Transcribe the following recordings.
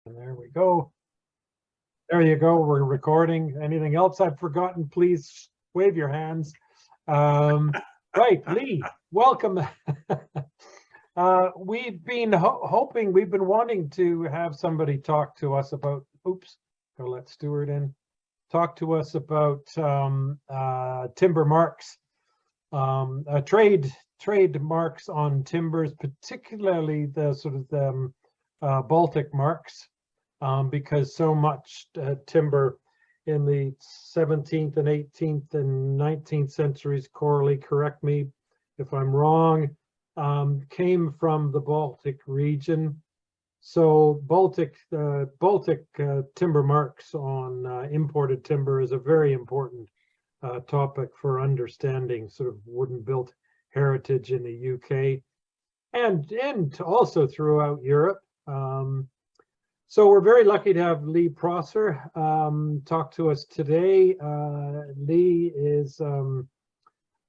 And there we go. There you go. We're recording. Anything else I've forgotten, please wave your hands. Right, Lee, welcome. We've been hoping, we've been wanting to have somebody talk to us about, oops, go let Stuart in, talk to us about timber marks, trade marks on timbers, particularly the sort of the Baltic marks, because so much timber in the 17th and 18th and 19th centuries, Corley, correct me if I'm wrong, came from the Baltic region. So Baltic timber marks on imported timber is a very important topic for understanding sort of wooden built heritage in the UK and also throughout Europe. So we're very lucky to have Lee Prosser talk to us today. Lee is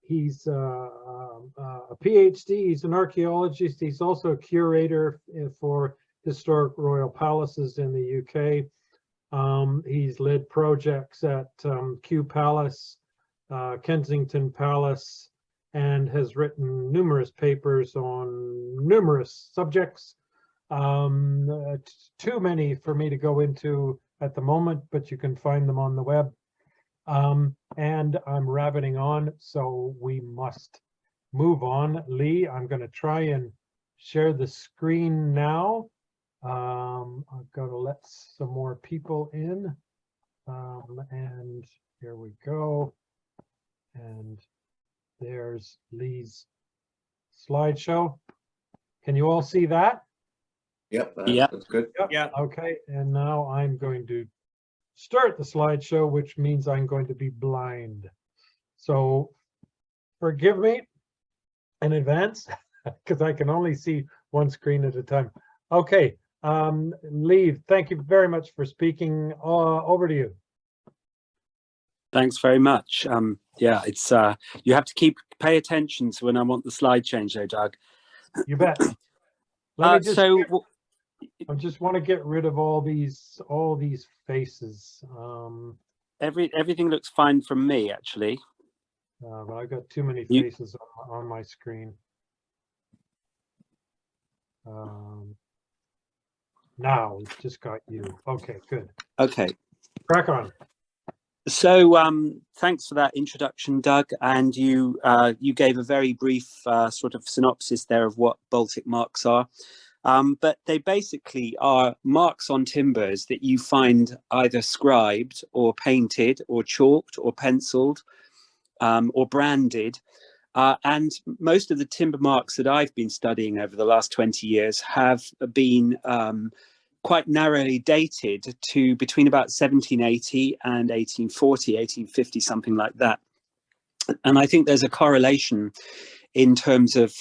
he's a PhD. He's an archaeologist. He's also a curator for historic royal palaces in the UK. He's led projects at Kew Palace, Kensington Palace, and has written numerous papers on numerous subjects. Too many for me to go into at the moment, but you can find them on the web. And I'm rabbiting on, so we must move on. Lee, I'm going to try and share the screen now. I've got to let some more people in. And here we go. And there's Lee's slideshow. Can you all see that? Yep, that's good. Yep. Yeah. Okay, and now I'm going to start the slideshow, which means I'm going to be blind. So forgive me in advance because I can only see one screen at a time. Okay, Lee, thank you very much for speaking. Over to you. Thanks very much. Yeah, it's you have to pay attention to when I want the slide change, though, Doug. You bet. I just want to get rid of all these faces. Everything looks fine from me, actually. But I've got too many faces on my screen. Now it's just got you. Okay, good. Okay. Crack on. So thanks for that introduction, Doug. And you gave a very brief sort of synopsis there of what Baltic marks are. But they basically are marks on timbers that you find either scribed or painted or chalked or penciled or branded. And most of the timber marks that I've been studying over the last 20 years have been quite narrowly dated to between about 1780 and 1840, 1850, something like that. And I think there's a correlation in terms of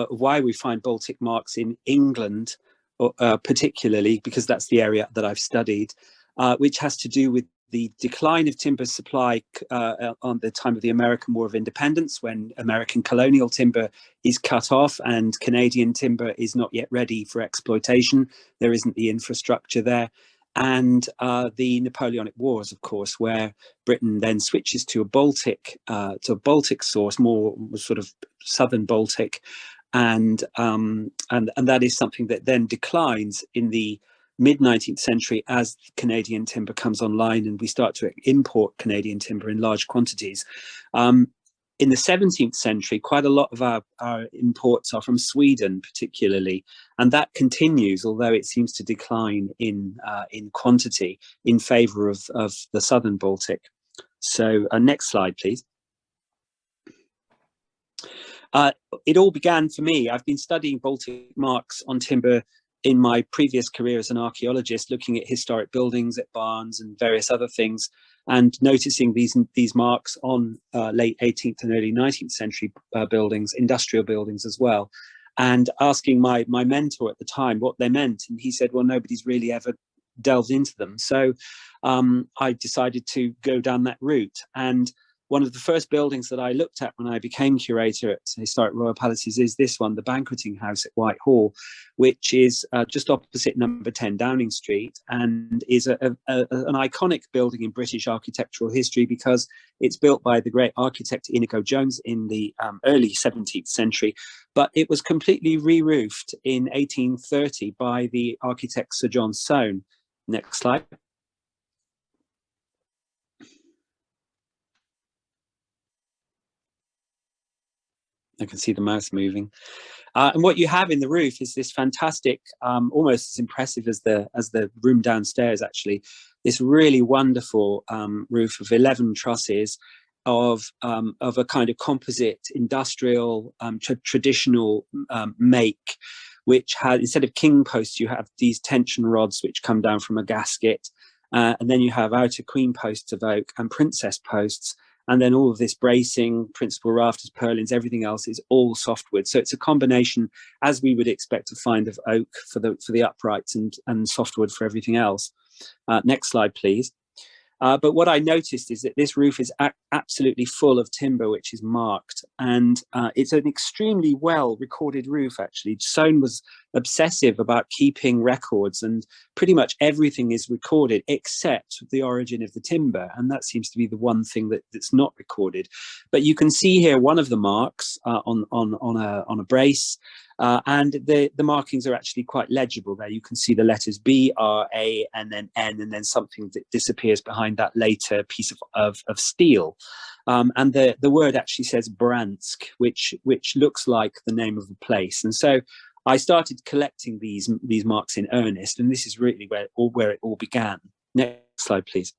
why we find Baltic marks in England, particularly because that's the area that I've studied, which has to do with the decline of timber supply on the time of the American War of Independence, when American colonial timber is cut off and Canadian timber is not yet ready for exploitation. There isn't the infrastructure there. And the Napoleonic Wars, of course, where Britain then switches to a Baltic source, more sort of southern Baltic, and that is something that then declines in the mid-19th century as Canadian timber comes online and we start to import Canadian timber in large quantities. In the 17th century, quite a lot of our imports are from Sweden, particularly, and that continues, although it seems to decline in quantity in favour of the southern Baltic. So next slide, please. It all began for me. I've been studying Baltic marks on timber in my previous career as an archaeologist, looking at historic buildings, at barns and various other things, and noticing these marks on late 18th and early 19th century buildings, industrial buildings as well, and asking my mentor at the time what they meant. And he said, well, nobody's really ever delved into them. So I decided to go down that route. And one of the first buildings that I looked at when I became curator at Historic Royal Palaces is this one, the Banqueting House at Whitehall, which is just opposite number 10 Downing Street, and is an iconic building in British architectural history because it's built by the great architect Inigo Jones in the early 17th century, but it was completely re-roofed in 1830 by the architect Sir John Soane. Next slide. I can see the mouse moving. And what you have in the roof is this fantastic, almost as impressive as the room downstairs, actually, this really wonderful roof of 11 trusses of a kind of composite industrial traditional make, which had, instead of king posts, you have these tension rods which come down from a gasket, and then you have outer queen posts of oak and princess posts. And then all of this bracing, principal rafters, purlins, everything else is all softwood. So it's a combination, as we would expect to find, of oak for the uprights and softwood for everything else. Next slide, please. But what I noticed is that this roof is absolutely full of timber, which is marked. And it's an extremely well recorded roof, actually. Soane was obsessive about keeping records, and pretty much everything is recorded except the origin of the timber. And that seems to be the one thing that's not recorded. But you can see here one of the marks on a brace. And the markings are actually quite legible there. You can see the letters B, R, A, and then N, and then something that disappears behind that later piece of steel. And the word actually says Bransk, which looks like the name of a place. And so I started collecting these marks in earnest, and this is really where it all began. Next slide, please.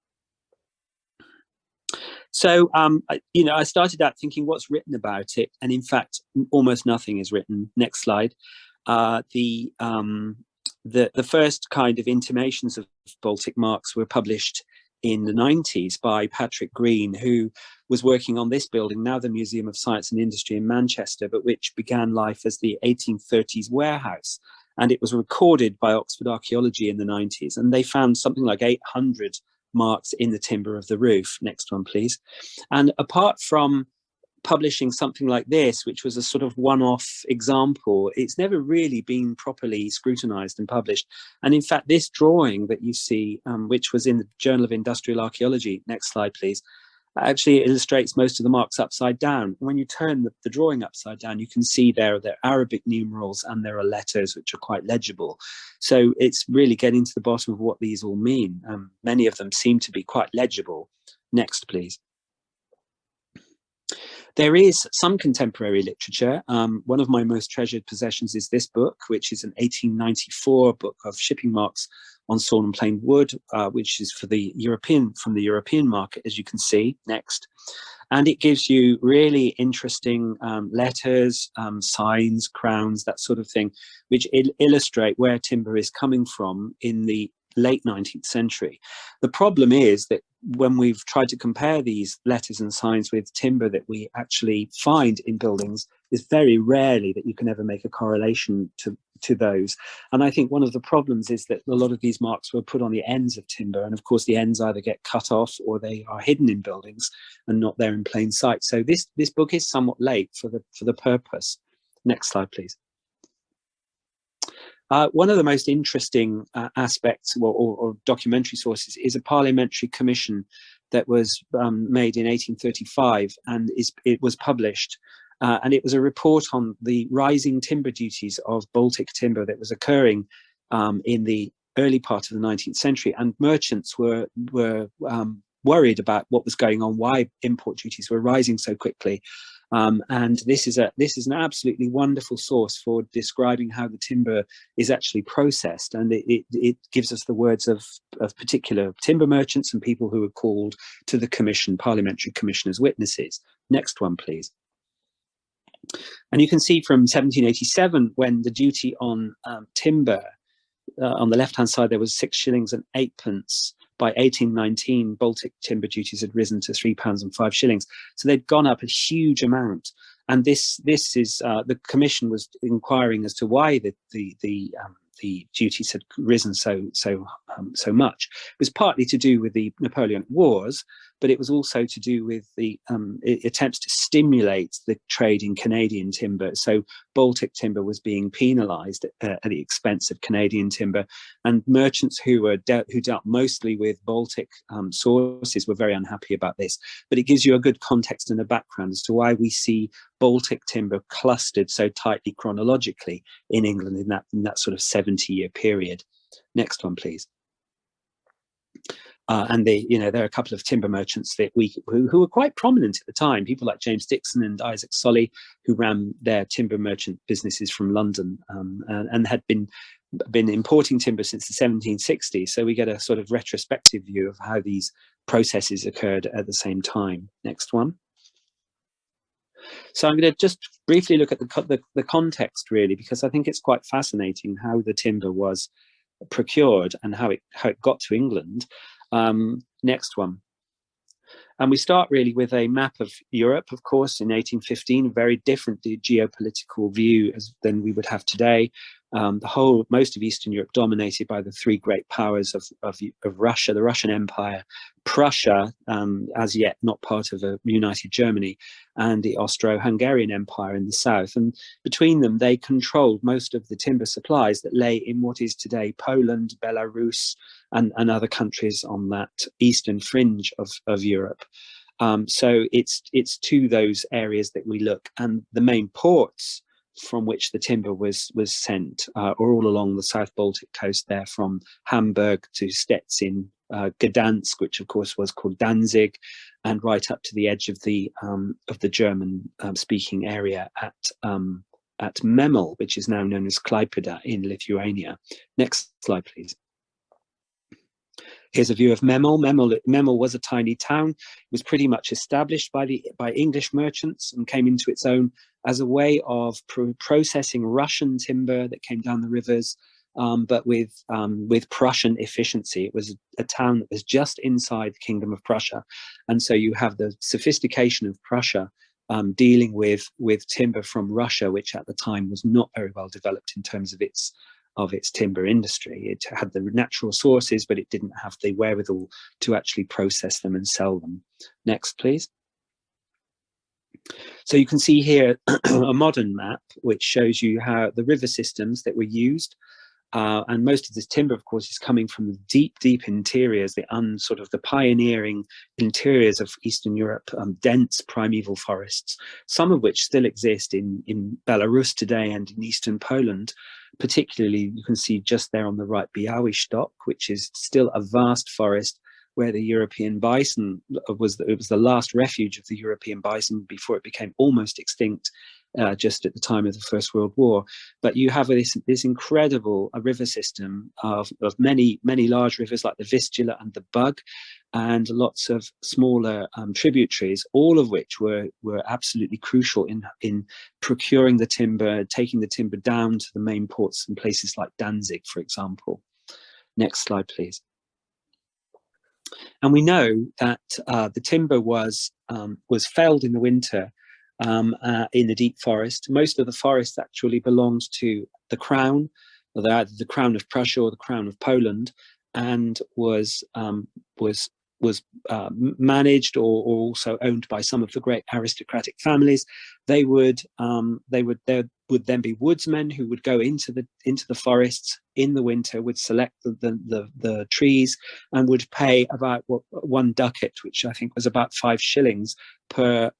So, I started out thinking what's written about it, and in fact, almost nothing is written. Next slide. The first kind of intimations of Baltic marks were published in the 90s by Patrick Green, who was working on this building, now the Museum of Science and Industry in Manchester, but which began life as the 1830s warehouse. And it was recorded by Oxford Archaeology in the 90s, and they found something like 800 marks in the timber of the roof. Next one, please. And apart from publishing something like this, which was a sort of one-off example, it's never really been properly scrutinized and published. And in fact, this drawing that you see, which was in the Journal of Industrial Archaeology, next slide, please, actually illustrates most of the marks upside down. When you turn the drawing upside down, you can see there are Arabic numerals and there are letters which are quite legible. So it's really getting to the bottom of what these all mean. Many of them seem to be quite legible. Next, please. There is some contemporary literature. One of my most treasured possessions is this book, which is an 1894 book of shipping marks on sawn and planed wood, which is from the European market, as you can see. Next. And it gives you really interesting letters, signs, crowns, that sort of thing, which illustrate where timber is coming from in the late 19th century. The problem is that when we've tried to compare these letters and signs with timber that we actually find in buildings, it's very rarely that you can ever make a correlation to those. And I think one of the problems is that a lot of these marks were put on the ends of timber, and of course the ends either get cut off or they are hidden in buildings and not there in plain sight. So this book is somewhat late for the purpose. Next slide, please. One of the most interesting aspects or documentary sources is a parliamentary commission that was made in 1835, and it was published. And it was a report on the rising timber duties of Baltic timber that was occurring in the early part of the 19th century. And merchants were worried about what was going on, why import duties were rising so quickly. And this is an absolutely wonderful source for describing how the timber is actually processed, and it gives us the words of particular timber merchants and people who were called to the commission, parliamentary commission, as witnesses. Next one, please. And you can see from 1787, when the duty on timber, on the left-hand side, there was 6 shillings and 8p. By 1819, Baltic timber duties had risen to £3 and 5 shillings. So they'd gone up a huge amount. And this is the commission was inquiring as to why the duties had risen so much. It was partly to do with the Napoleonic Wars, but it was also to do with the attempts to stimulate the trade in Canadian timber. So Baltic timber was being penalised at the expense of Canadian timber, and merchants who dealt mostly with Baltic sources were very unhappy about this. But it gives you a good context and a background as to why we see Baltic timber clustered so tightly chronologically in England in that sort of 70-year period. Next one, please. And there are a couple of timber merchants that who were quite prominent at the time. People like James Dixon and Isaac Solly, who ran their timber merchant businesses from London, and had been importing timber since the 1760s. So we get a sort of retrospective view of how these processes occurred at the same time. Next one. So I'm going to just briefly look at the context, really, because I think it's quite fascinating how the timber was procured and how it got to England. Next one. And we start really with a map of Europe, of course, in 1815, very different geopolitical view than we would have today. Most of Eastern Europe dominated by the three great powers of Russia, the Russian Empire, Prussia, as yet not part of a united Germany, and the Austro-Hungarian Empire in the south. And between them, they controlled most of the timber supplies that lay in what is today Poland, Belarus, and other countries on that eastern fringe of Europe. So it's to those areas that we look, and the main ports from which the timber was sent are all along the South Baltic coast there, from Hamburg to Stettin, Gdansk, which of course was called Danzig, and right up to the edge of the German speaking area at Memel, which is now known as Klaipėda in Lithuania. Next slide, please. Here's a view of Memel. Memel was a tiny town. It was pretty much established by English merchants and came into its own as a way of processing Russian timber that came down the rivers, but with Prussian efficiency. It was a town that was just inside the Kingdom of Prussia, and so you have the sophistication of Prussia dealing with timber from Russia, which at the time was not very well developed in terms of its timber industry. It had the natural sources, but it didn't have the wherewithal to actually process them and sell them. Next, please. So you can see here a modern map which shows you how the river systems that were used, and most of this timber, of course, is coming from the deep interiors, the pioneering interiors of Eastern Europe, dense primeval forests, some of which still exist in Belarus today and in Eastern Poland. Particularly, you can see just there on the right, Białystok, which is still a vast forest where the European bison was the last refuge of the European bison before it became almost extinct just at the time of the First World War. But you have this incredible river system of many large rivers like the Vistula and the Bug, and lots of smaller tributaries, all of which were absolutely crucial in procuring the timber, taking the timber down to the main ports in places like Danzig, for example. Next slide, please. And we know that the timber was felled in the winter in the deep forest. Most of the forest actually belongs to the crown, either the crown of Prussia or the crown of Poland, and was managed or also owned by some of the great aristocratic families. There would then be woodsmen who would go into the forests in the winter, would select the trees, and would pay about 1 ducat, which I think was about 5 shillings per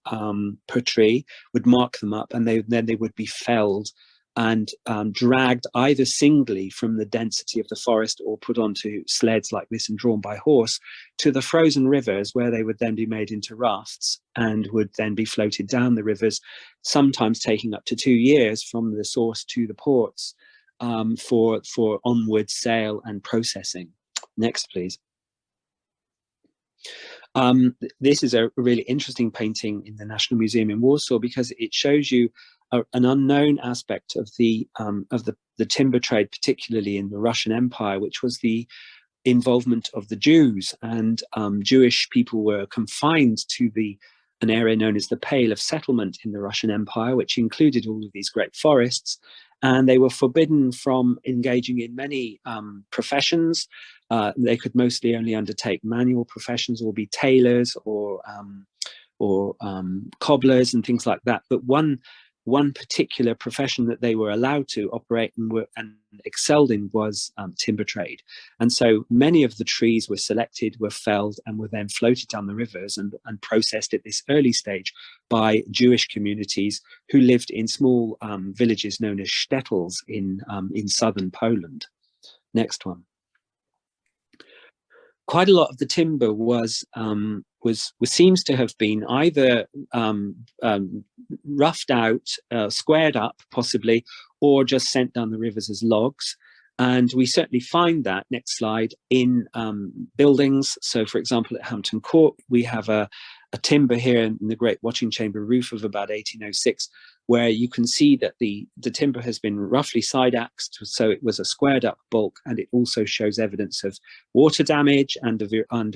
tree, would mark them up, and then they would be felled and dragged either singly from the density of the forest or put onto sleds like this and drawn by horse to the frozen rivers, where they would then be made into rafts and would then be floated down the rivers, sometimes taking up to 2 years from the source to the ports for onward sale and processing. Next, please. This is a really interesting painting in the National Museum in Warsaw because it shows you an unknown aspect of the timber trade, particularly in the Russian Empire, which was the involvement of the Jews. And Jewish people were confined to an area known as the Pale of Settlement in the Russian Empire, which included all of these great forests. And they were forbidden from engaging in many professions. They could mostly only undertake manual professions or be tailors or cobblers and things like that. But one particular profession that they were allowed to operate and excelled in was timber trade. And so many of the trees were selected, were felled, and were then floated down the rivers and processed at this early stage by Jewish communities who lived in small villages known as shtetls in southern Poland. Next one. Quite a lot of the timber seems to have been either roughed out, squared up possibly, or just sent down the rivers as logs. And we certainly find that, next slide, in buildings. So for example, at Hampton Court, we have a timber here in the Great Watching Chamber roof of about 1806, where you can see that the timber has been roughly side axed, so it was a squared up bulk, and it also shows evidence of water damage and of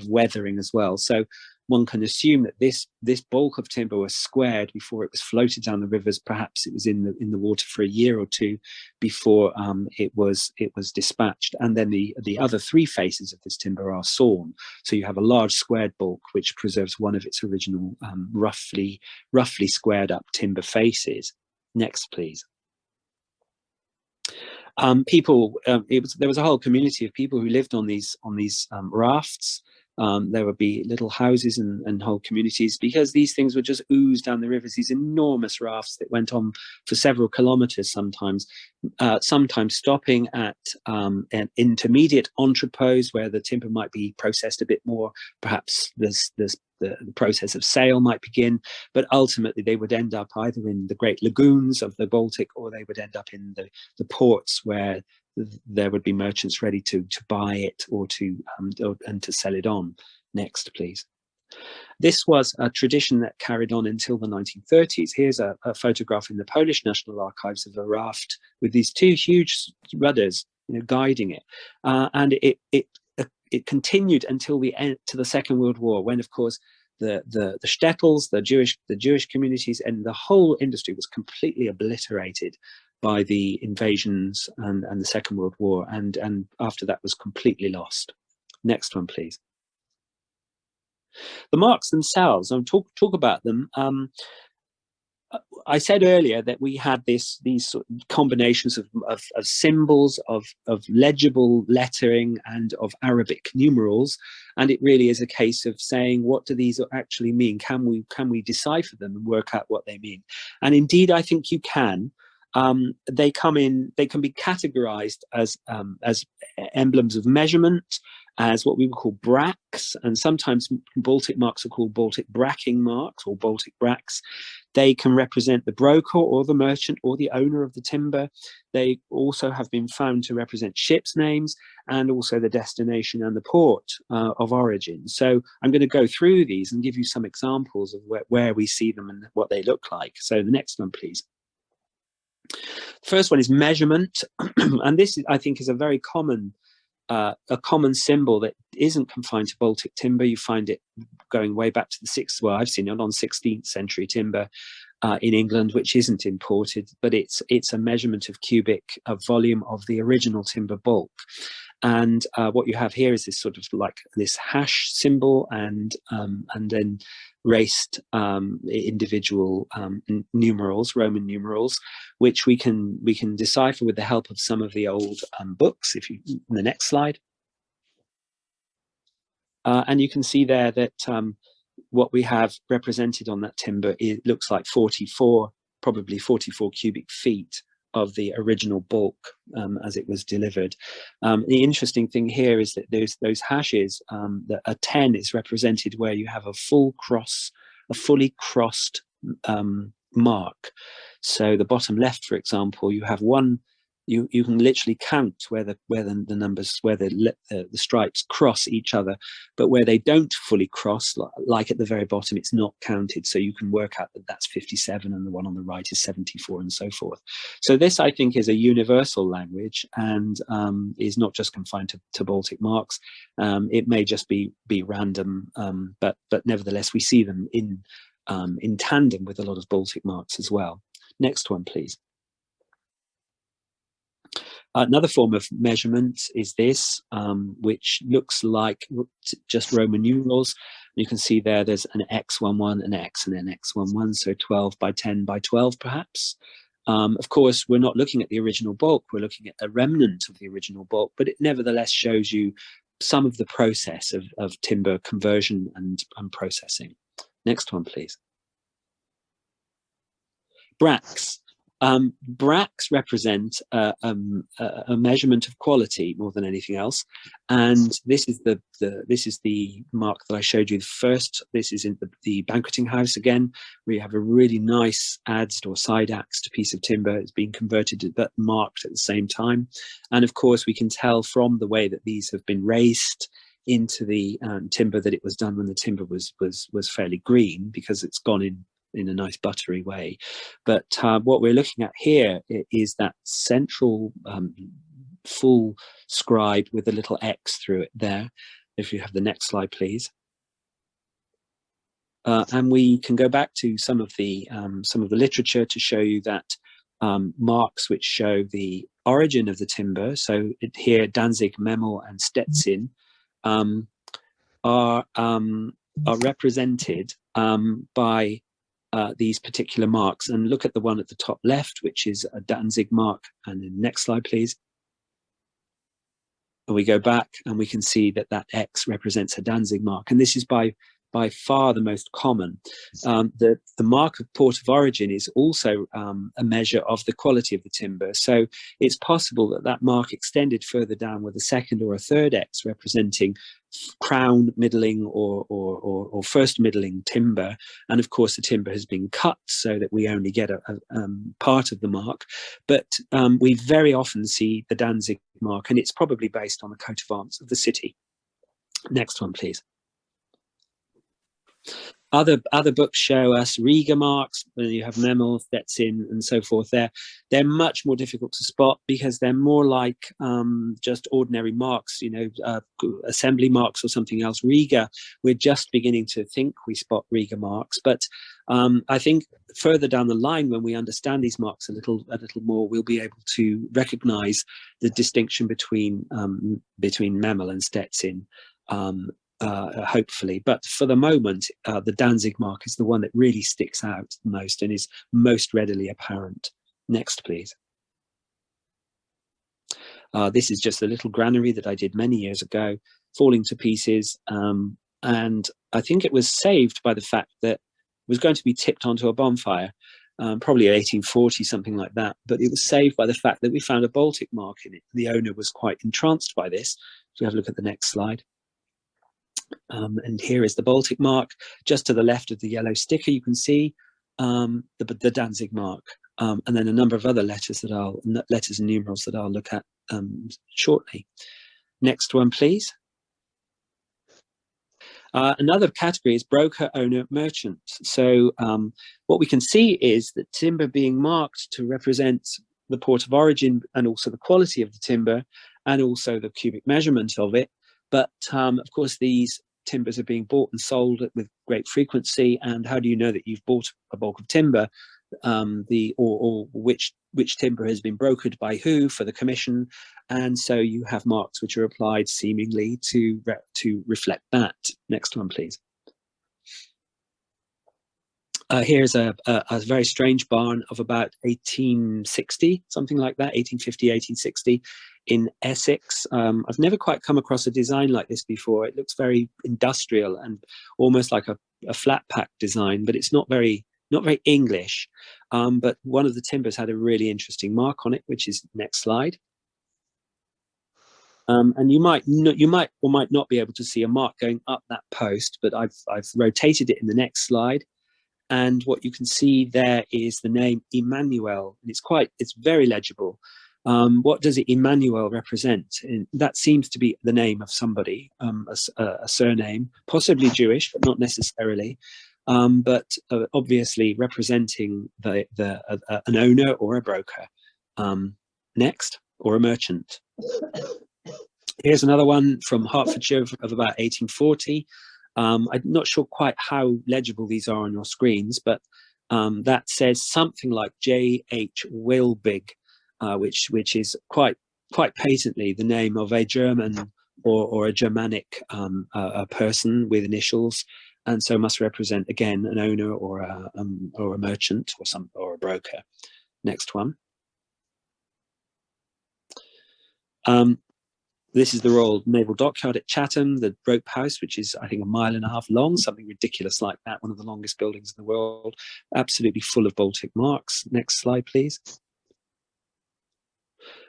weathering as well. So one can assume that this bulk of timber was squared before it was floated down the rivers. Perhaps it was in the water for a year or two before it was dispatched. And then the other three faces of this timber are sawn. So you have a large squared bulk which preserves one of its original roughly squared up timber faces. Next, please. There was a whole community of people who lived on these rafts. There would be little houses and whole communities, because these things would just ooze down the rivers, these enormous rafts that went on for several kilometers sometimes stopping at an intermediate entrepôts where the timber might be processed a bit more. Perhaps the process of sale might begin, but ultimately they would end up either in the great lagoons of the Baltic, or they would end up in the ports where there would be merchants ready to buy it or to sell it on. Next, please. This was a tradition that carried on until the 1930s. Here's a photograph in the Polish National Archives of a raft with these two huge rudders, guiding it, and it continued until the end to the Second World War, when, of course, the shtetls, the Jewish communities, and the whole industry was completely obliterated by the invasions and the Second World War, and after that was completely lost. Next one, please. The marks themselves, I'll talk about them. I said earlier that we had these sort of combinations of symbols, of legible lettering, and of Arabic numerals, and it really is a case of saying, what do these actually mean? Can we decipher them and work out what they mean? And indeed, I think you can. They can be categorized as emblems of measurement, as what we would call bracks, and sometimes Baltic marks are called Baltic bracking marks or Baltic bracks. They can represent the broker or the merchant or the owner of the timber. They also have been found to represent ships' names and also the destination and the port of origin. So I'm going to go through these and give you some examples of where we see them and what they look like. So the next one, please. First one is measurement, and this, I think, is a very common symbol that isn't confined to Baltic timber. You find it going way back to the 6th, well, I've seen it on 16th century timber in England, which isn't imported, but it's a measurement of cubic volume of the original timber bulk. And what you have here is this sort of like this hash symbol, and then raced individual numerals, Roman numerals, which we can decipher with the help of some of the old books. If you, the next slide, and you can see there that what we have represented on that timber, it looks like 44, probably 44 cubic feet of the original bulk as it was delivered. The interesting thing here is that those hashes, that a 10 is represented where you have a fully crossed mark. So the bottom left, for example, you have one. You can literally count where the numbers, where the stripes cross each other, but where they don't fully cross, like at the very bottom, it's not counted. So you can work out that that's 57 and the one on the right is 74 and so forth. So this, I think, is a universal language and is not just confined to Baltic marks. It may just be random, but nevertheless, we see them in tandem with a lot of Baltic marks as well. Next one, please. Another form of measurement is this, which looks like just Roman numerals. You can see there's an X11, an X, and an X11, so 12 by 10 by 12 perhaps. Of course, we're not looking at the original bulk, we're looking at a remnant of the original bulk, but it nevertheless shows you some of the process of timber conversion and processing. Next one, please. Bracts. Bracts represent a measurement of quality more than anything else, and this is the mark that I showed you first. This is in the banqueting house again, where you have a really nice adzed or side axed piece of timber. It's being converted but marked at the same time, and of course we can tell from the way that these have been raised into the timber that it was done when the timber was fairly green, because it's gone in a nice buttery way. But what we're looking at here is that central full scribe with a little X through it there. If you have the next slide, please. And we can go back to some of the literature to show you that marks which show the origin of the timber. So here, Danzig, Memel, and Stettin are represented by these particular marks. And look at the one at the top left, which is a Danzig mark. And then next slide, please. And we go back and we can see that that X represents a Danzig mark. And this is by far the most common. The mark of port of origin is also a measure of the quality of the timber. So it's possible that that mark extended further down with a second or a third X representing crown, middling, or first middling timber. And of course the timber has been cut so that we only get a part of the mark. But we very often see the Danzig mark, and it's probably based on the coat of arms of the city. Next one, please. Other books show us Riga marks, where you have Memel, Stettin, and so forth. They're much more difficult to spot because they're more like just ordinary marks, you know, assembly marks or something else. Riga, we're just beginning to think we spot Riga marks, but I think further down the line, when we understand these marks a little more, we'll be able to recognize the distinction between Memel and Stettin. Hopefully, but for the moment the Danzig mark is the one that really sticks out the most and is most readily apparent. Next, please. This is just a little granary that I did many years ago, falling to pieces, and I think it was saved by the fact that it was going to be tipped onto a bonfire, probably 1840, something like that, but it was saved by the fact that we found a Baltic mark in it. The owner was quite entranced by this. So we have a look at the next slide. And here is the Baltic mark. Just to the left of the yellow sticker, you can see the Danzig mark, and then a number of other letters and numerals that I'll look at shortly. Next one, please. Another category is broker, owner, merchant. So what we can see is that timber being marked to represent the port of origin and also the quality of the timber and also the cubic measurement of it. But of course, these timbers are being bought and sold with great frequency. And how do you know that you've bought a bulk of timber? Or which timber has been brokered by who for the commission? And so you have marks which are applied seemingly to reflect that. Next one, please. Here's a very strange barn of about 1860, something like that, 1850, 1860. In Essex. I've never quite come across a design like this before. It looks very industrial and almost like a flat pack design, but it's not very English. But one of the timbers had a really interesting mark on it, which is next slide. And you might or might not be able to see a mark going up that post, but I've rotated it in the next slide. And what you can see there is the name Emmanuel, and it's very legible. What does Emmanuel represent? That seems to be the name of somebody, a surname, possibly Jewish, but not necessarily, but obviously representing an owner or a broker. Next, or a merchant. Here's another one from Hertfordshire of about 1840. I'm not sure quite how legible these are on your screens, but that says something like J.H. Wilbig. Which is quite quite patently the name of a German or a Germanic a person with initials, and so must represent again an owner or a merchant or a broker. Next one. This is the Royal Naval Dockyard at Chatham, the rope house, which is, I think, 1.5 miles long, something ridiculous like that, one of the longest buildings in the world, absolutely full of Baltic marks. Next slide, please.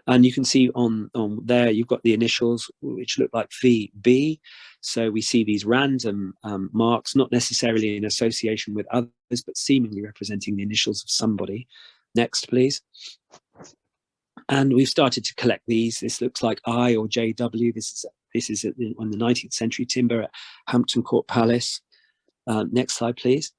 And you can see on there, you've got the initials, which look like VB. So we see these random marks, not necessarily in association with others, but seemingly representing the initials of somebody. Next, please. And we've started to collect these. This looks like I or JW. This is on the 19th century timber at Hampton Court Palace. Next slide, please.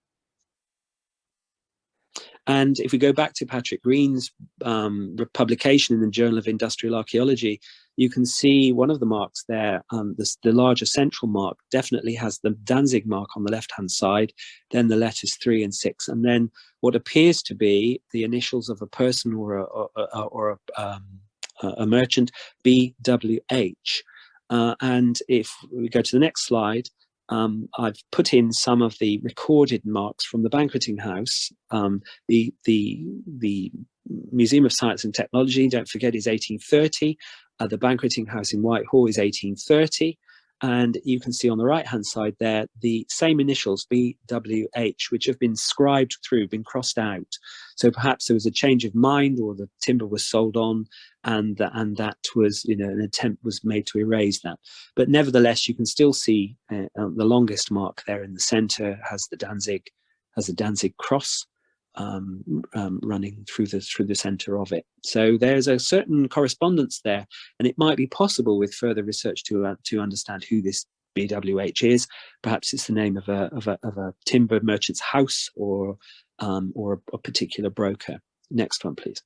And if we go back to Patrick Green's publication in the Journal of Industrial Archaeology, you can see one of the marks there, the larger central mark definitely has the Danzig mark on the left-hand side, then the letters 3 and 6, and then what appears to be the initials of a person or a merchant, BWH. And if we go to the next slide, I've put in some of the recorded marks from the banqueting house. The Museum of Science and Technology, don't forget, is 1830. The banqueting house in Whitehall is 1830. And you can see on the right-hand side there, the same initials, BWH, which have been scribed through, been crossed out. So perhaps there was a change of mind, or the timber was sold on, and that was, an attempt was made to erase that. But nevertheless, you can still see the longest mark there in the center has the Danzig cross running through the center of it. So there's a certain correspondence there, and it might be possible with further research to understand who this BWH is. Perhaps it's the name of a timber merchant's house or a particular broker. Next one, please.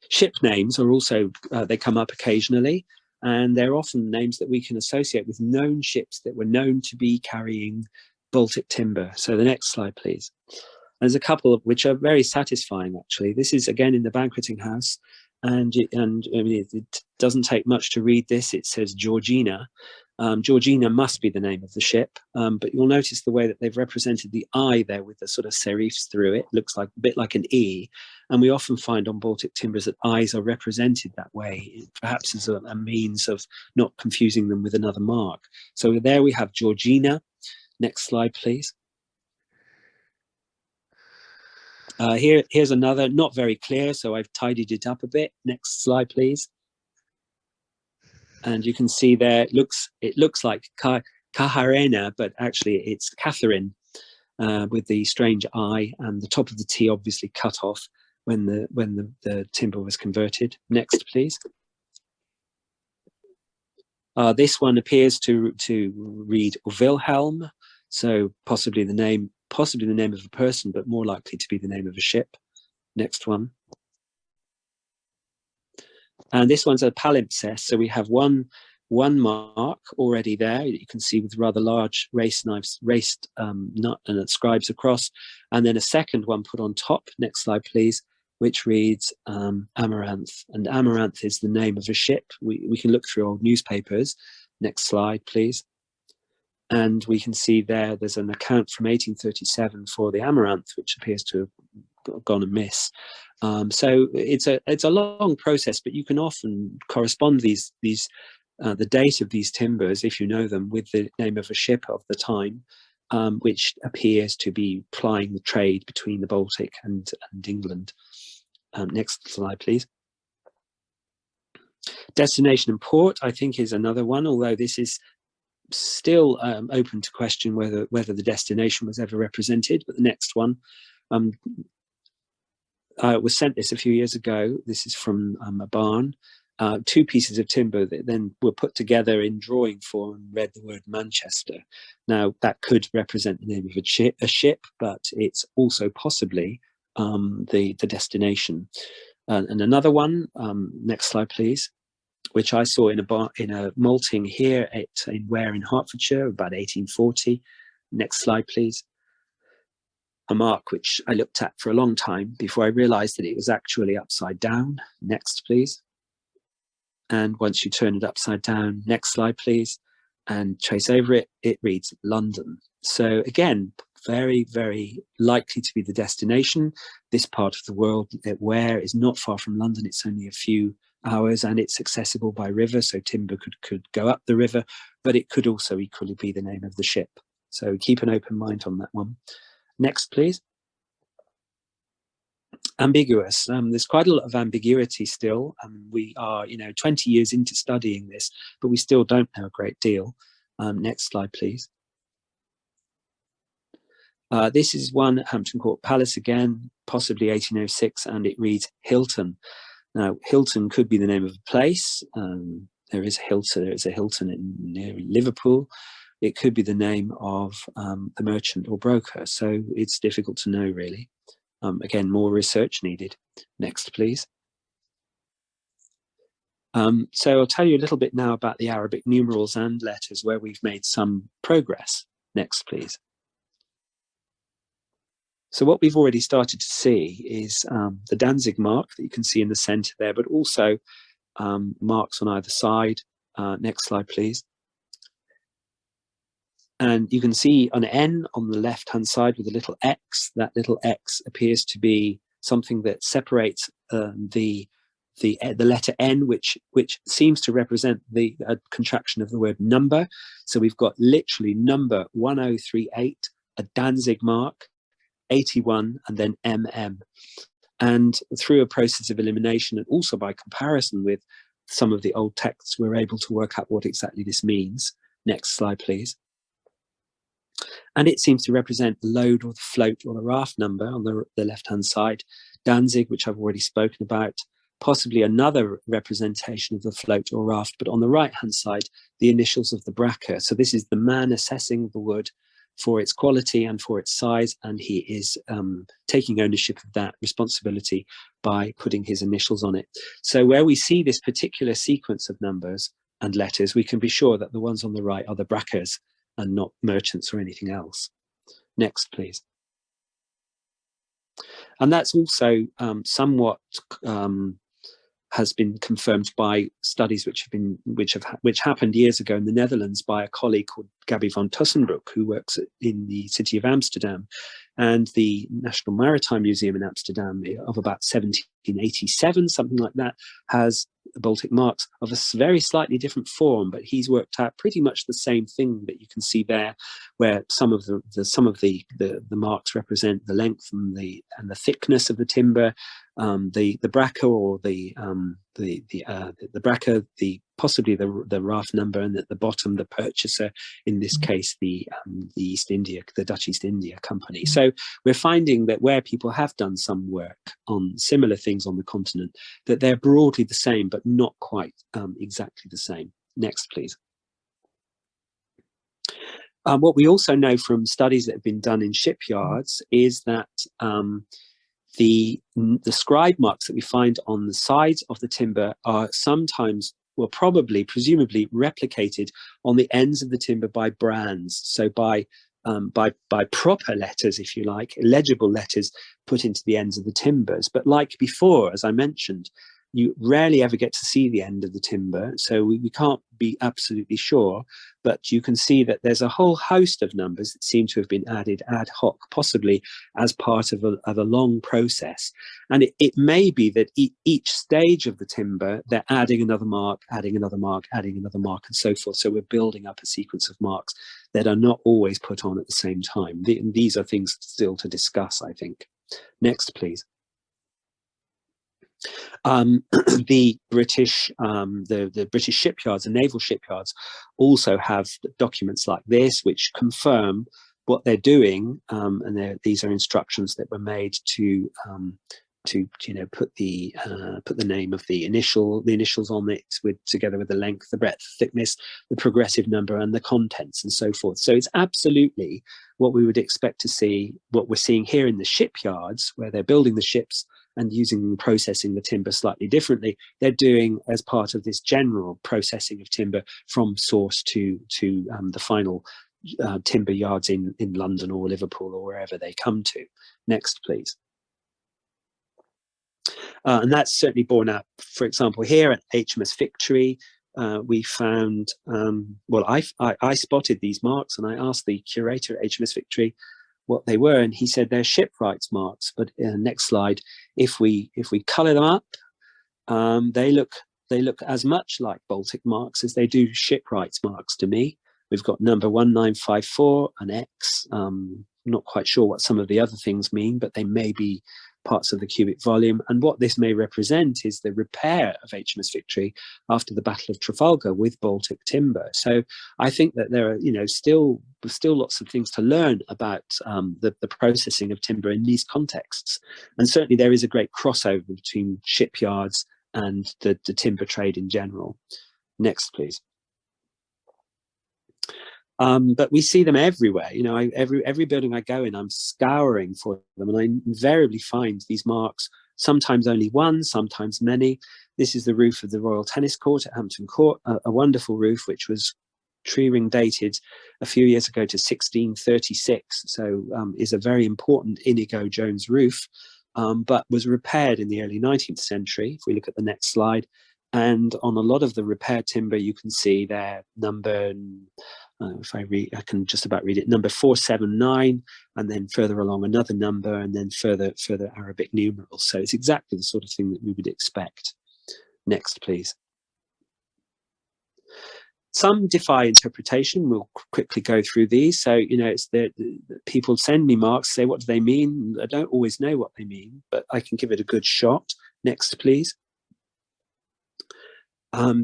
Ship names are also they come up occasionally, and they're often names that we can associate with known ships that were known to be carrying Baltic timber. So the next slide, please. There's a couple of which are very satisfying, actually. This is again in the banqueting house, and I mean, it doesn't take much to read this. It says Georgina. Georgina must be the name of the ship, but you'll notice the way that they've represented the I there with the sort of serifs through it. Looks like a bit like an E, and we often find on Baltic timbers that I's are represented that way, perhaps as a means of not confusing them with another mark. So there we have Georgina. Next slide, please. Here's another, not very clear, so I've tidied it up a bit. Next slide, please. And you can see there, it looks like Kaharena, but actually it's Catherine with the strange I, and the top of the T obviously cut off when the timber was converted. Next, please. This one appears to read Wilhelm, so possibly the name of a person, but more likely to be the name of a ship. Next one. And this one's a palimpsest, so we have one mark already there. You can see with rather large race knives, nut and it scribes across, and then a second one put on top. Next slide, please, which reads Amaranth, and Amaranth is the name of a ship. We can look through old newspapers. Next slide, please. And we can see there's an account from 1837 for the Amaranth, which appears to have gone amiss. So it's a long process, but you can often correspond the date of these timbers, if you know them, with the name of a ship of the time, which appears to be plying the trade between the Baltic and England. Next slide, please. Destination and port, I think, is another one, although this is still open to question whether the destination was ever represented. But the next one, I was sent this a few years ago. This is from a barn. 2 pieces of timber that then were put together in drawing form and read the word Manchester. Now that could represent the name of a ship, but it's also possibly the destination. And another one, next slide, please, which I saw in a malting here in Ware in Hertfordshire about 1840. Next slide, please. a mark which I looked at for a long time before I realized that it was actually upside down. Next, please. And once you turn it upside down, next slide, please, and trace over it, it reads London. So again, very, very likely to be the destination. This part of the world, where is not far from London. It's only a few hours and it's accessible by river. So timber could go up the river, but it could also equally be the name of the ship. So keep an open mind on that one. Next, please. Ambiguous. There's quite a lot of ambiguity still. We are, 20 years into studying this, but we still don't know a great deal. Next slide, please. This is one at Hampton Court Palace again, possibly 1806, and it reads Hilton. Now, Hilton could be the name of a place. There is a Hilton near Liverpool. It could be the name of the merchant or broker. So it's difficult to know, really. Again, more research needed. Next, please. So I'll tell you a little bit now about the Arabic numerals and letters where we've made some progress. Next, please. So what we've already started to see is the Danzig mark that you can see in the center there, but also marks on either side. Next slide, please. And you can see an N on the left-hand side with a little X. That little X appears to be something that separates the letter N, which seems to represent the contraction of the word number. So we've got literally number 1038, a Danzig mark, 81, and then MM. And through a process of elimination and also by comparison with some of the old texts, we're able to work out what exactly this means. Next slide, please. And it seems to represent the load or the float or the raft number on the left-hand side. Danzig, which I've already spoken about, possibly another representation of the float or raft, but on the right-hand side, the initials of the bracker. So this is the man assessing the wood for its quality and for its size, and he is taking ownership of that responsibility by putting his initials on it. So where we see this particular sequence of numbers and letters, we can be sure that the ones on the right are the brackers and not merchants or anything else. Next, please. And that's also somewhat has been confirmed by studies which happened years ago in the Netherlands by a colleague called Gabby van Tussenbroek, who works in the city of Amsterdam, and the National Maritime Museum in Amsterdam of about 1787, something like that, has Baltic marks of a very slightly different form, but he's worked out pretty much the same thing that you can see there, where some of the marks represent the length and the thickness of the timber, the bracker or the bracker, possibly the raft number, and at the bottom the purchaser, in this case the Dutch East India Company. So we're finding that where people have done some work on similar things on the continent, that they're broadly the same but not quite exactly the same. Next, please. What we also know from studies that have been done in shipyards is that the scribe marks that we find on the sides of the timber are sometimes, well, presumably replicated on the ends of the timber by brands. So by proper letters, if you like, legible letters put into the ends of the timbers. But like before, as I mentioned, you rarely ever get to see the end of the timber, so we can't be absolutely sure, but you can see that there's a whole host of numbers that seem to have been added ad hoc, possibly as part of a long process. And it may be that each stage of the timber, they're adding another mark, adding another mark, adding another mark, and so forth. So we're building up a sequence of marks that are not always put on at the same time. These are things still to discuss, I think. Next, please. The British shipyards and naval shipyards also have documents like this which confirm what they're doing, and these are instructions that were made to put the name of the initials on it, together with the length, the breadth, thickness, the progressive number, and the contents, and so forth. So it's absolutely what we would expect to see, what we're seeing here in the shipyards, where they're building the ships and processing the timber slightly differently. They're doing as part of this general processing of timber from source to the final timber yards in London or Liverpool or wherever they come to. Next, please. And that's certainly borne out, for example, here at HMS Victory. We found, well, I spotted these marks, and I asked the curator at HMS Victory what they were, and he said they're shipwrights marks. But next slide, if we colour them up, they look as much like Baltic marks as they do shipwrights marks to me. We've got number 1954, an X. Not quite sure what some of the other things mean, but they may be parts of the cubic volume. And what this may represent is the repair of HMS Victory after the Battle of Trafalgar with Baltic timber. So I think that there are, still lots of things to learn about the processing of timber in these contexts. And certainly there is a great crossover between shipyards and the timber trade in general. Next, please. But we see them everywhere. Every building I go in, I'm scouring for them, and I invariably find these marks, sometimes only one, sometimes many. This is the roof of the Royal Tennis Court at Hampton Court, a wonderful roof which was tree ring dated a few years ago to 1636, so is a very important Inigo Jones roof, but was repaired in the early 19th century, if we look at the next slide. And on a lot of the repaired timber, you can see their number, if I read, I can just about read it, number 479, and then further along another number, and then further Arabic numerals. So it's exactly the sort of thing that we would expect. Next, please. Some defy interpretation. We'll quickly go through these. So, it's the people send me marks, say, what do they mean? I don't always know what they mean, but I can give it a good shot. Next, please.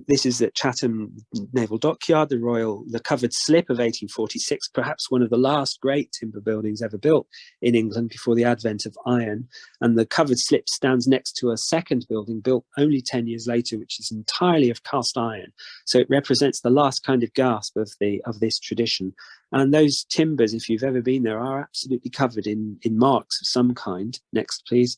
This is at Chatham Naval Dockyard, the covered slip of 1846, perhaps one of the last great timber buildings ever built in England before the advent of iron. And the covered slip stands next to a second building built only 10 years later, which is entirely of cast iron. So it represents the last kind of gasp of this tradition. And those timbers, if you've ever been there, are absolutely covered in marks of some kind. Next, please.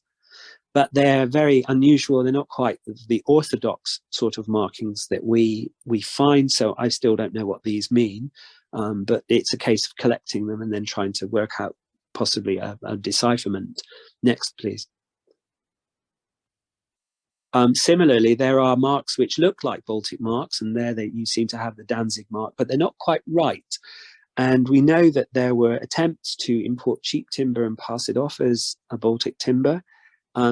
But they're very unusual. They're not quite the orthodox sort of markings that we find. So I still don't know what these mean, but it's a case of collecting them and then trying to work out possibly a decipherment. Next, please. Similarly, there are marks which look like Baltic marks, and there you seem to have the Danzig mark, but they're not quite right. And we know that there were attempts to import cheap timber and pass it off as a Baltic timber.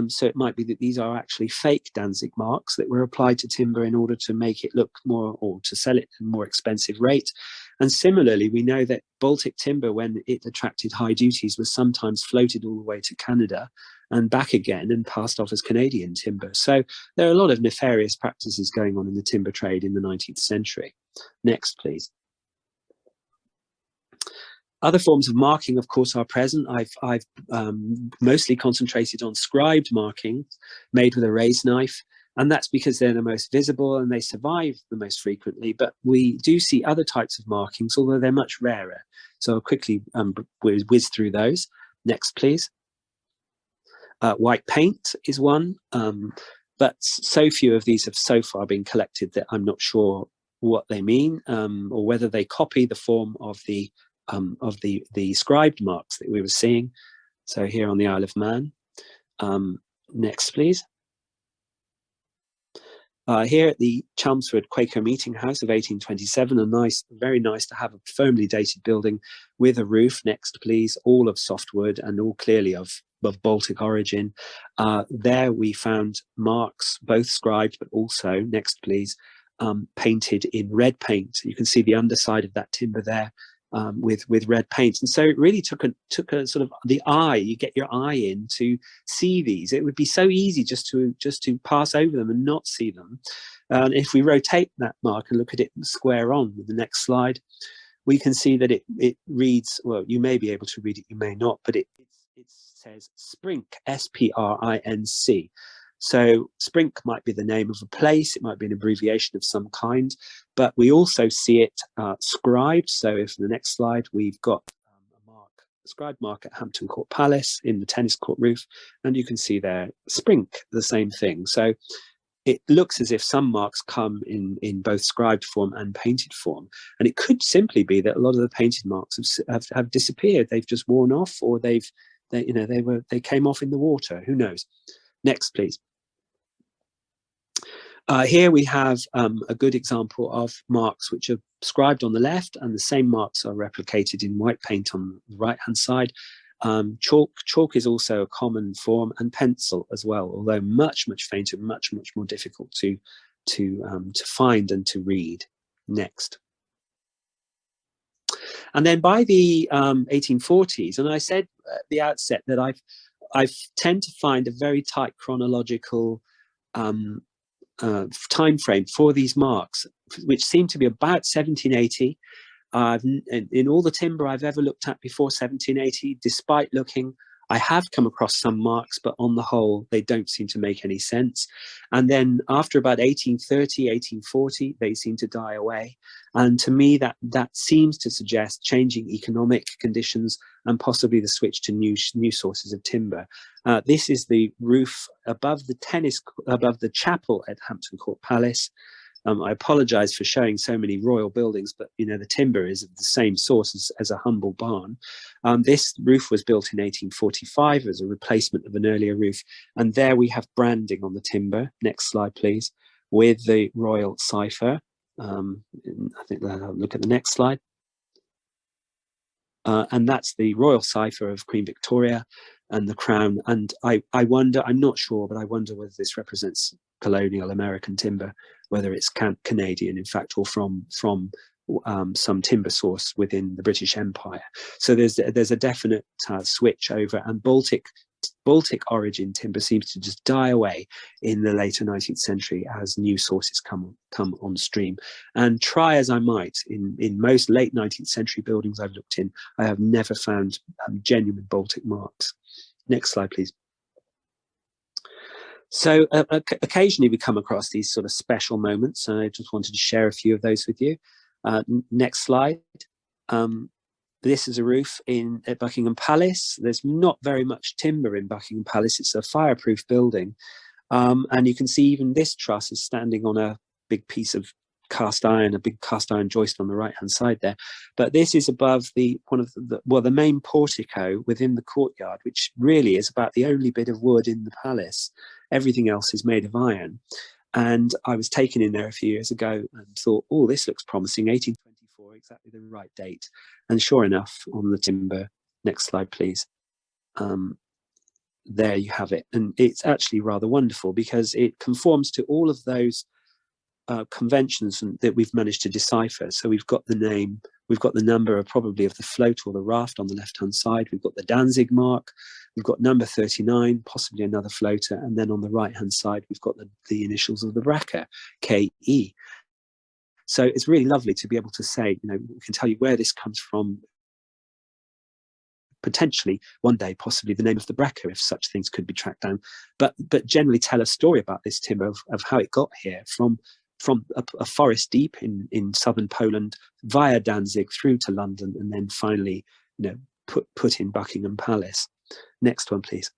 So it might be that these are actually fake Danzig marks that were applied to timber in order to make it look more, or to sell it at a more expensive rate. And similarly, we know that Baltic timber, when it attracted high duties, was sometimes floated all the way to Canada and back again and passed off as Canadian timber. So there are a lot of nefarious practices going on in the timber trade in the 19th century. Next, please. Other forms of marking, of course, are present. I've mostly concentrated on scribed markings made with a raised knife, and that's because they're the most visible and they survive the most frequently. But we do see other types of markings, although they're much rarer. So I'll quickly whiz through those. Next, please. White paint is one, but so few of these have so far been collected that I'm not sure what they mean, or whether they copy the form of the scribed marks that we were seeing. So here on the Isle of Man. Next, please. Here at the Chelmsford Quaker Meeting House of 1827, very nice to have a firmly dated building with a roof. Next, please. All of softwood and all clearly of Baltic origin. There we found marks, both scribed, but also, next, please, painted in red paint. You can see the underside of that timber there. With red paint, and so it really took a sort of the eye. You get your eye in to see these. It would be so easy just to pass over them and not see them. And if we rotate that mark and look at it square on with the next slide, we can see that it reads, well, you may be able to read it, you may not, but it says Sprinc, S-P-R-I-N-C. So Sprinc might be the name of a place, it might be an abbreviation of some kind, but we also see it scribed. So if in the next slide, we've got a scribed mark at Hampton Court Palace in the tennis court roof, and you can see there Sprinc, the same thing. So it looks as if some marks come in both scribed form and painted form, and it could simply be that a lot of the painted marks have disappeared. They've just worn off, or they came off in the water. Who knows? Next, please. Here we have a good example of marks which are scribed on the left, and the same marks are replicated in white paint on the right-hand side. Chalk is also a common form, and pencil as well, although much fainter, much more difficult to find and to read. Next. And then by the 1840s, and I said at the outset that I tend to find a very tight chronological time frame for these marks, which seem to be about 1780. In all the timber I've ever looked at before 1780, despite looking, I have come across some marks, but on the whole, they don't seem to make any sense. And then after about 1830, 1840, they seem to die away. And to me, that seems to suggest changing economic conditions and possibly the switch to new sources of timber. This is the roof above the chapel at Hampton Court Palace. I apologize for showing so many royal buildings, but the timber is of the same source as a humble barn. This roof was built in 1845 as a replacement of an earlier roof, and there we have branding on the timber. Next slide, please, with the royal cipher. I think I'll look at the next slide. And that's the royal cipher of Queen Victoria and the crown. And I wonder, I'm not sure, but I wonder whether this represents colonial American timber, whether it's Canadian, in fact, or from some timber source within the British Empire. So there's a definite switch over, and Baltic origin timber seems to just die away in the later 19th century as new sources come on stream. And try as I might, in most late 19th century buildings I've looked in, I have never found genuine Baltic marks. Next slide, please. So occasionally we come across these sort of special moments, and I just wanted to share a few of those with you. Next slide. This is a roof at Buckingham Palace. There's not very much timber in Buckingham Palace. It's a fireproof building. And you can see even this truss is standing on a big piece of cast iron, a big cast iron joist on the right-hand side there. But this is above the main portico within the courtyard, which really is about the only bit of wood in the palace. Everything else is made of iron. And I was taken in there a few years ago and thought, oh, this looks promising, 1824, exactly the right date. And sure enough, on the timber, next slide, please. There you have it. And it's actually rather wonderful because it conforms to all of those conventions that we've managed to decipher. So we've got the name, we've got the number probably of the float or the raft on the left-hand side. We've got the Danzig mark. We've got number 39, possibly another floater. And then on the right-hand side, we've got the initials of the wrecker, KE. So it's really lovely to be able to say, we can tell you where this comes from. Potentially one day, possibly the name of the wrecker, if such things could be tracked down. But generally tell a story about this timber of how it got here from a forest deep in southern Poland via Danzig through to London, and then finally, put in Buckingham Palace. Next one, please.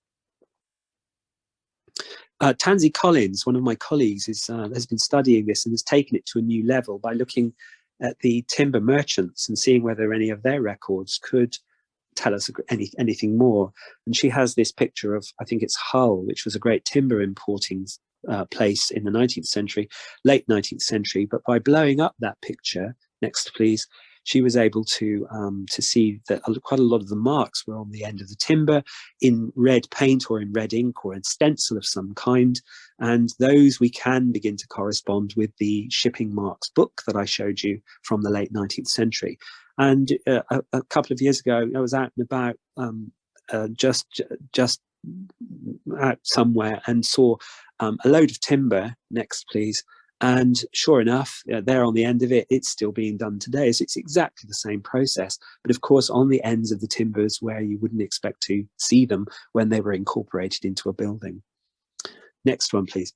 Tansy Collins, one of my colleagues, has been studying this and has taken it to a new level by looking at the timber merchants and seeing whether any of their records could tell us anything more. And she has this picture of, I think it's Hull, which was a great timber importing place in the 19th century, late 19th century. But by blowing up that picture, next please, she was able to see that quite a lot of the marks were on the end of the timber in red paint or in red ink or in stencil of some kind. And those we can begin to correspond with the shipping marks book that I showed you from the late 19th century. And a couple of years ago, I was out and about just out somewhere and saw a load of timber, next please. And sure enough, there on the end of it, it's still being done today. So it's exactly the same process. But of course, on the ends of the timbers where you wouldn't expect to see them when they were incorporated into a building. Next one, please.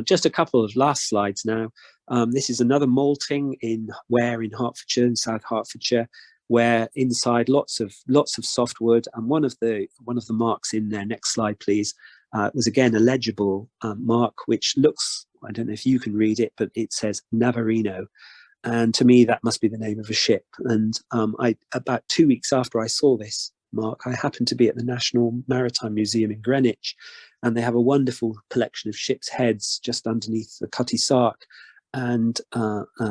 Just a couple of last slides now. This is another malting in Ware in Hertfordshire, in South Hertfordshire, where inside lots of softwood, and one of the marks in there, next slide please, It was again a legible mark, which looks, I don't know if you can read it, but it says Navarino. And to me, that must be the name of a ship. And about 2 weeks after I saw this mark, I happened to be at the National Maritime Museum in Greenwich, and they have a wonderful collection of ships' heads just underneath the Cutty Sark. And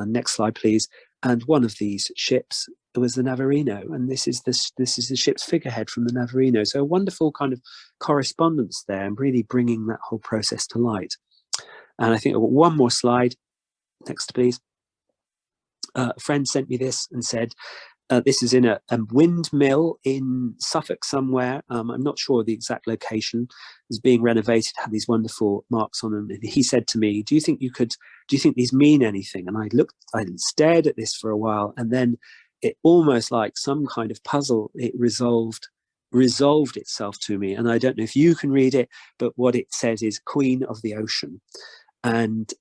next slide, please. And one of these ships was the Navarino, and this is the ship's figurehead from the Navarino. So a wonderful kind of correspondence there, and really bringing that whole process to light. And I think I've got one more slide. Next, please. A friend sent me this and said, this is in a windmill in Suffolk somewhere. I'm not sure the exact location. It's being renovated, had these wonderful marks on them. And he said to me, do you think these mean anything? And I stared at this for a while, and then it almost like some kind of puzzle, it resolved itself to me. And I don't know if you can read it, but what it says is Queen of the Ocean. And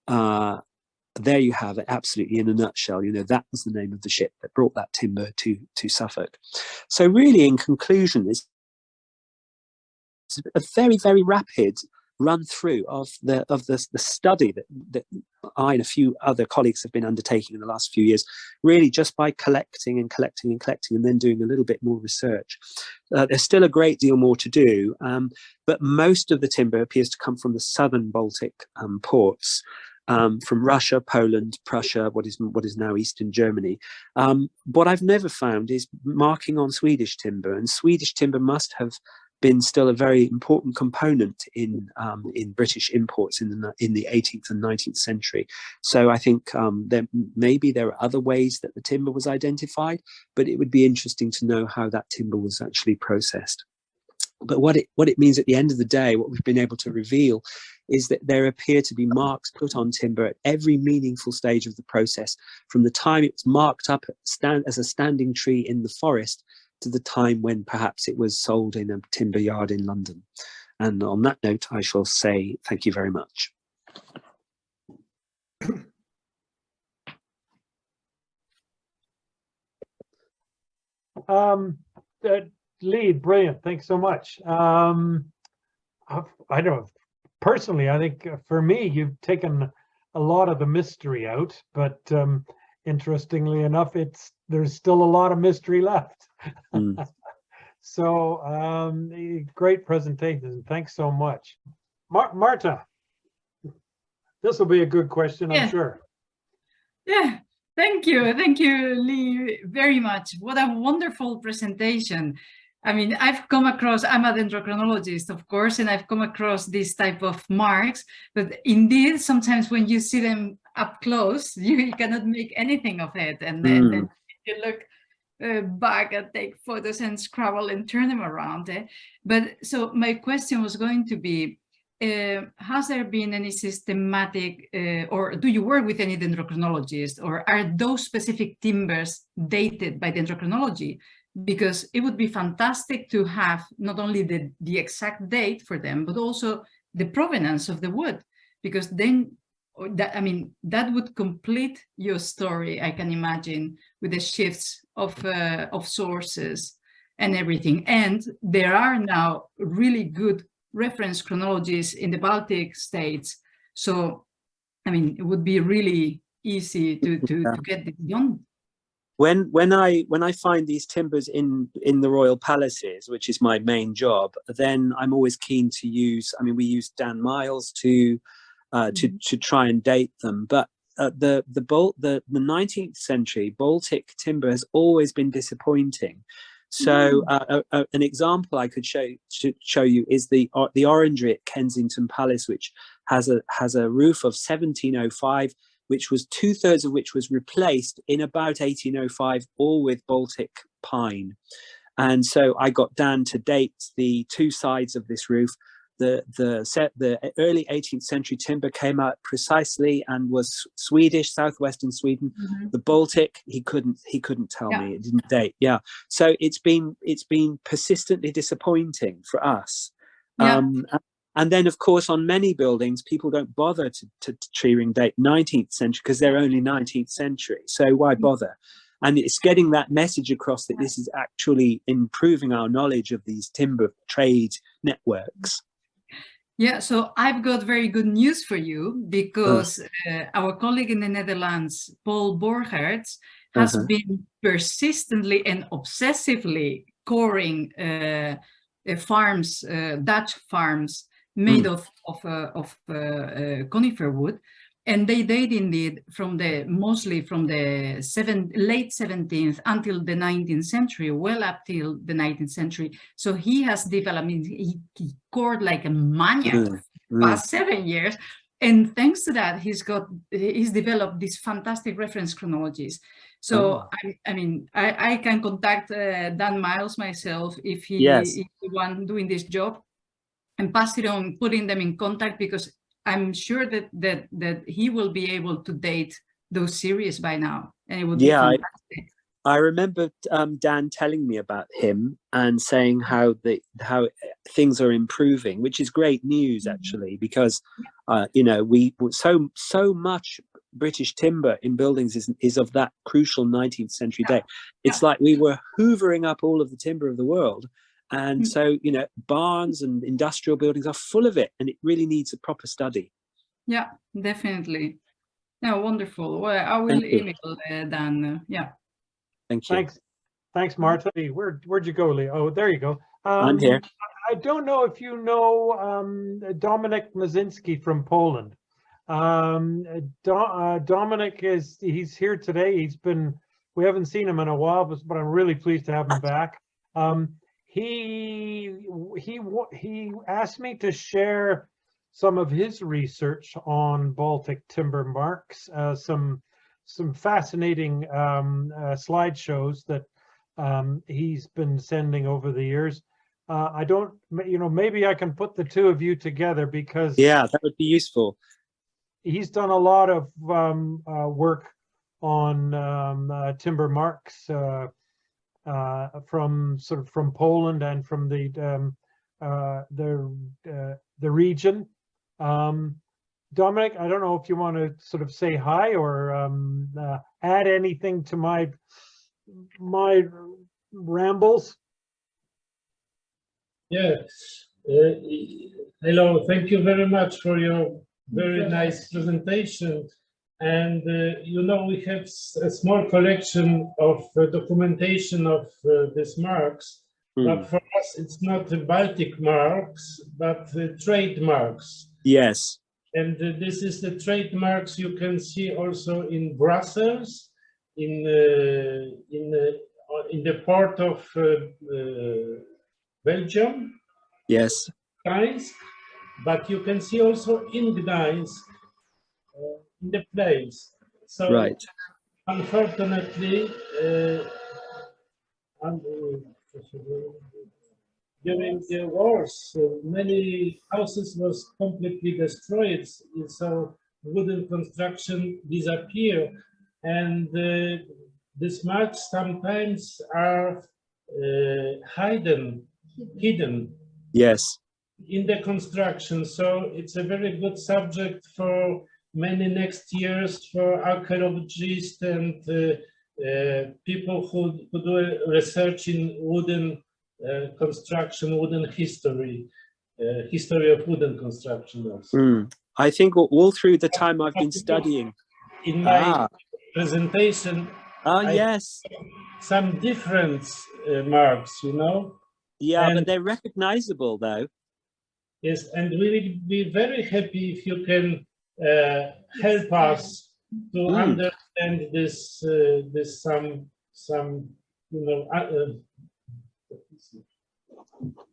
there you have it, absolutely in a nutshell. You know, that was the name of the ship that brought that timber to Suffolk. So really, in conclusion, it's a very, very rapid run through of the study that I and a few other colleagues have been undertaking in the last few years, really just by collecting and then doing a little bit more research. There's still a great deal more to do, but most of the timber appears to come from the southern Baltic ports. From Russia, Poland, Prussia, what is now Eastern Germany. What I've never found is marking on Swedish timber, and Swedish timber must have been still a very important component in British imports in the 18th and 19th century. So I think maybe there are other ways that the timber was identified, but it would be interesting to know how that timber was actually processed. But what it means at the end of the day, what we've been able to reveal is that there appear to be marks put on timber at every meaningful stage of the process, from the time it was marked up as a standing tree in the forest to the time when perhaps it was sold in a timber yard in London. And on that note, I shall say thank you very much. Lee, brilliant. Thanks so much. I don't know. Personally, I think for me, you've taken a lot of the mystery out, but interestingly enough, there's still a lot of mystery left. So great presentation. Thanks so much. Marta, this will be a good question, I'm sure. Yeah, thank you, Lee, very much. What a wonderful presentation. I mean, I'm a dendrochronologist, of course, and I've come across this type of marks, but indeed, sometimes when you see them up close, you cannot make anything of it. And then you look back and take photos and scrabble and turn them around. But so my question was going to be, has there been any systematic, or do you work with any dendrochronologists, or are those specific timbers dated by dendrochronology? Because it would be fantastic to have not only the exact date for them, but also the provenance of the wood, because then that would complete your story, I can imagine, with the shifts of sources and everything. And there are now really good reference chronologies in the Baltic states. So, I mean, it would be really easy to get this done. When I find these timbers in the royal palaces, which is my main job, then I'm always keen to use. I mean, we use Dan Miles to try and date them. But the 19th century Baltic timber has always been disappointing. So an example I could show you is the orangery at Kensington Palace, which has a roof of 1705. Which was 2/3 of which was replaced in about 1805, all with Baltic pine. And so I got Dan to date the two sides of this roof. The early 18th century timber came out precisely and was Swedish, southwestern Sweden. The Baltic, he couldn't tell me, it didn't date. Yeah, so it's been persistently disappointing for us. And then, of course, on many buildings, people don't bother to tree ring date 19th century because they're only 19th century. So why bother? And it's getting that message across that this is actually improving our knowledge of these timber trade networks. Yeah, so I've got very good news for you, because our colleague in the Netherlands, Paul Borgerts, has been persistently and obsessively coring farms, Dutch farms made of conifer wood, and they date indeed from mostly from the late 17th until the 19th century, well up till the 19th century. So he has developed, I mean, he cored like a maniac past 7 years, and thanks to that, he's developed these fantastic reference chronologies. So I can contact Dan Miles myself if he is the one doing this job, and pass it on, putting them in contact, because I'm sure that he will be able to date those series by now, and it would be fantastic. I remember Dan telling me about him and saying how things are improving, which is great news actually, because you know, so much British timber in buildings is of that crucial 19th century date. It's like we were hoovering up all of the timber of the world. And so, you know, barns and industrial buildings are full of it, and it really needs a proper study. Yeah, definitely. Yeah, wonderful. Well, I will email Dan. Yeah. Thank you. Thanks, Marta. Where'd you go, Lee? Oh, there you go. I'm here. I don't know if you know Dominik Mazinski from Poland. Dominic he's here today. We haven't seen him in a while, but I'm really pleased to have him back. He asked me to share some of his research on Baltic timber marks, some fascinating slideshows that he's been sending over the years. I don't, you know, maybe I can put the two of you together, because that would be useful. He's done a lot of work on timber marks from Poland and from the region. Dominic, I don't know if you want to sort of say hi or add anything to my rambles. Yes. Hello. Thank you very much for your very nice presentation. And you know, we have a small collection of documentation of these marks, but for us it's not the Baltic marks, but the trademarks. Yes. And this is the trademarks you can see also in Brussels, in the port of Belgium. Yes. Gdańsk, but you can see also in Gdańsk, in the place. So unfortunately, during the wars, many houses was completely destroyed, so wooden construction disappear, and these marks sometimes are hidden. Yes. In the construction, so it's a very good subject for many next years for archaeologists and people who do research in wooden construction, wooden history of wooden construction also. I think all through the time I've been studying. In my presentation, yes, some different marks, you know. Yeah, but they're recognizable though. Yes, and we will be very happy if you can help us to understand this. Some you know.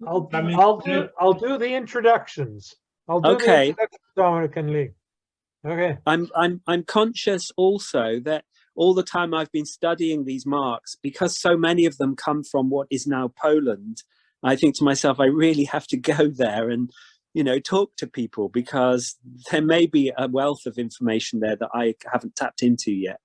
I'll do the introductions. I'll do the introductions, Dominic and Lee. Okay. I'm conscious also that all the time I've been studying these marks, because so many of them come from what is now Poland, I think to myself, I really have to go there and, you know, talk to people, because there may be a wealth of information there that I haven't tapped into yet.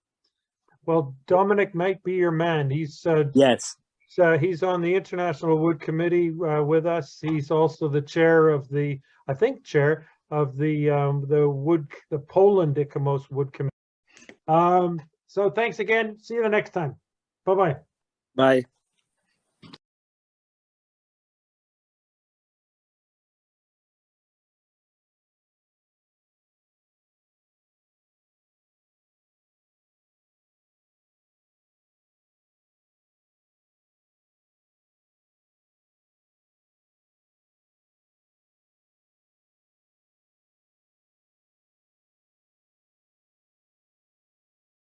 Well, Dominic might be your man. He's yes. So he's on the International Wood Committee with us. He's also the chair of the, I think, chair of the Poland ICOMOS Wood Committee. So thanks again. See you the next time. Bye-bye. Bye.